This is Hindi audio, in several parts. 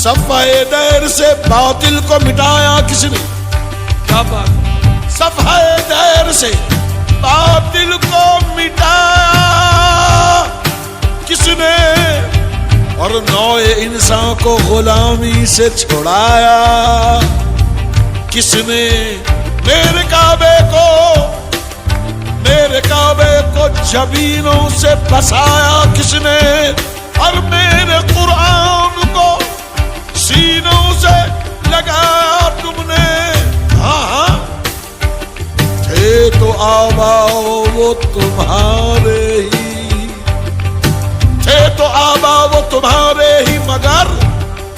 सफ़े दैर से बातिल को मिटाया किसने? क्या बात। सफ़े दैर से बातिल को मिटाया किसने? और नौए इंसान को गुलामी से छुड़ाया किसने? मेरे काबे को जबीनों से बसाया किसने? और मेरे कुरान को सीनों से लगाया तुमने। हाँ, थे तो आबाओ वो तुम्हारे ही, थे तो आबा वो तुम्हारे ही, मगर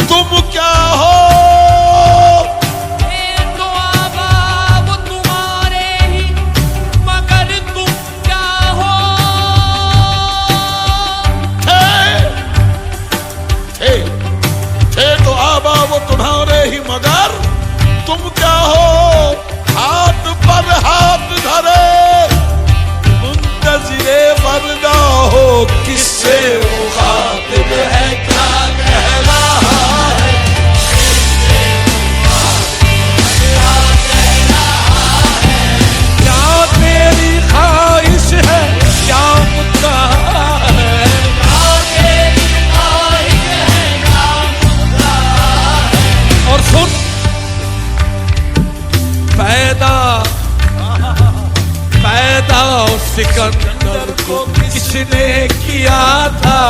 तुम क्या हो? थे तो आबा वो तुम्हारे ही, मगर तुम क्या हो? थे तो आबा वो तुम्हारे ही, मगर तुम क्या हो? हाथ पर हाथ धरे मुंतज़िरे फरदा हो, किससे मुखातिब है, क्या कह रहा है? क्या तेरी ख्वाहिश है, क्या मुद्दा है? क्या तेरी ख्वाहिश है, क्या मुद्दा है? और सुन, पैदा सिकंदर को किसने किया था?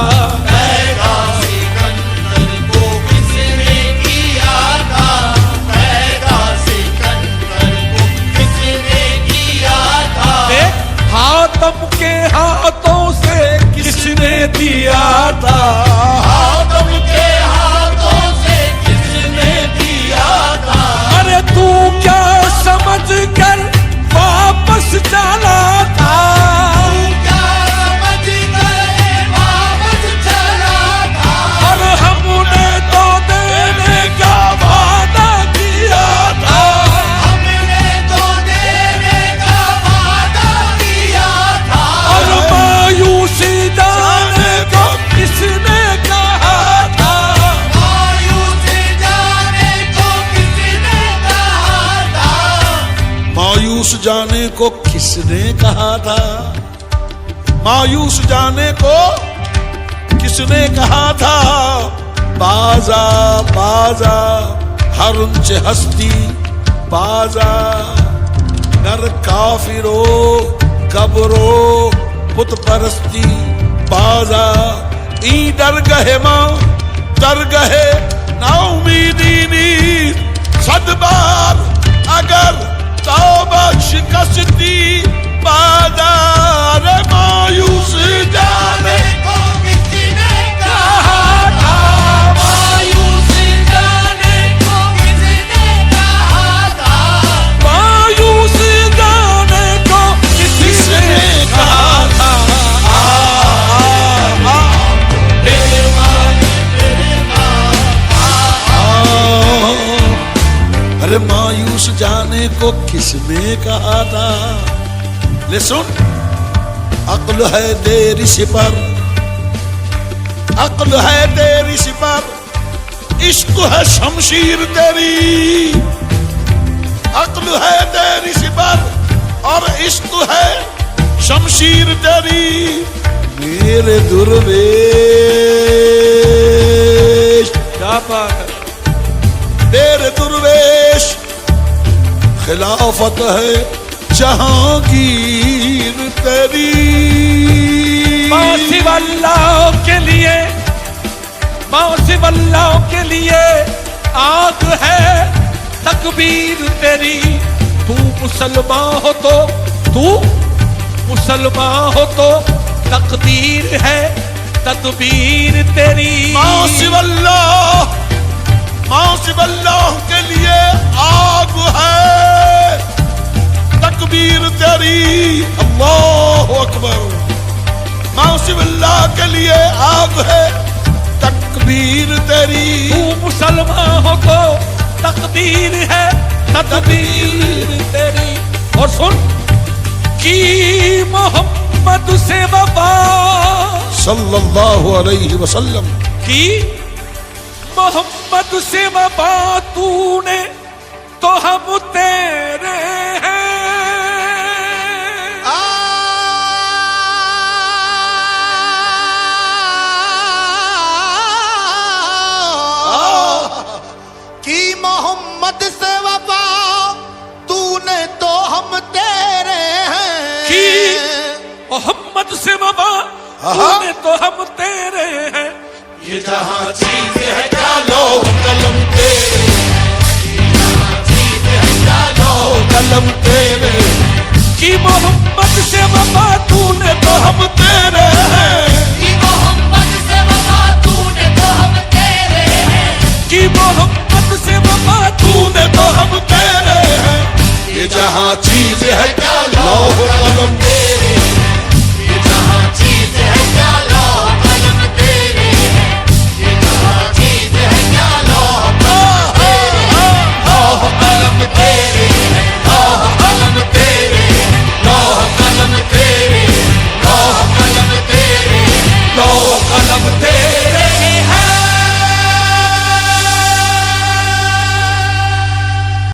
पैदा सिकंदर को किसने किया था? पैदा सिकंदर को किसने किया था? हातम के हाथों से किसने दिया था? हातम के हाथों से किसने दिया था? अरे तू क्या समझ कर वापस चला था? तू क्या समझ कर वापस चला था? और हमने तो देने का वादा किया था। हमने तो देने का वादा किया था। और मायूसी जाने को किसने कहा था? मायूसी जाने को किसने कहा था? मायूस जाने को किसने कहा था? मायूस जाने को किसने कहा था? बाजा बाजा हर उनसे हस्ती बाजा, नर काफिरो कब्रो बुत परस्ती बाजा, ई डर गहे मां डर गहे ना उम्मीदी नीर, सदबार अगर तौबा शिकस्ती बाजार, मायूस जाने को किसने कहा था? मायूस जाने को किसने कहा था? मायूस जाने को किसने कहा था? अरे मायूस जाने को किसने कहा था? ले सुन, अक्ल है तेरी सिपर, अक्ल है तेरी सिपर, इश्क है शमशीर तेरी। अक्ल है तेरी सिपर और इश्क है शमशीर तेरी। मेरे दुर्वेश, क्या बात है? तेरे दुर्वेश, खिलाफत है जहांगीर तेरी। मौसिब अल्लाह के लिए, मौसिब अल्लाह के लिए आग है तकबीर तेरी। तू मुसलमान हो तो, तू मुसलमान हो तो तकदीर है तदबीर तेरी। मौसिब अल्लाह के लिए आग है तकबीर तेरी। अल्लाहु अकबर। मौसिब अल्लाह के लिए आग है तकबीर तेरी। तू मुसलमान हो तो तकदीर है तदबीर तेरी। और सुन, की मोहम्मद से वफा सल्लल्लाहु अलैहि वसल्लम, की मोहम्मद से वफा तूने तो हम तेरे हैं। कि मोहम्मद से वफा तूने तो हम तेरे हैं। कि मोहम्मद से वफा तूने तो हम तेरे हैं। ये जहां चीज है डालो कलम तेरे, कलम तेरे। कि मोहम्मद से वफा तूने तो हम तेरे हैं। कि मोहम्मद से वफा तूने तो हम तेरे हैं। कि मोहम्मद से वफा तूने तो हम तेरे हैं। ये जहां चीज है डालो कलम तेरे।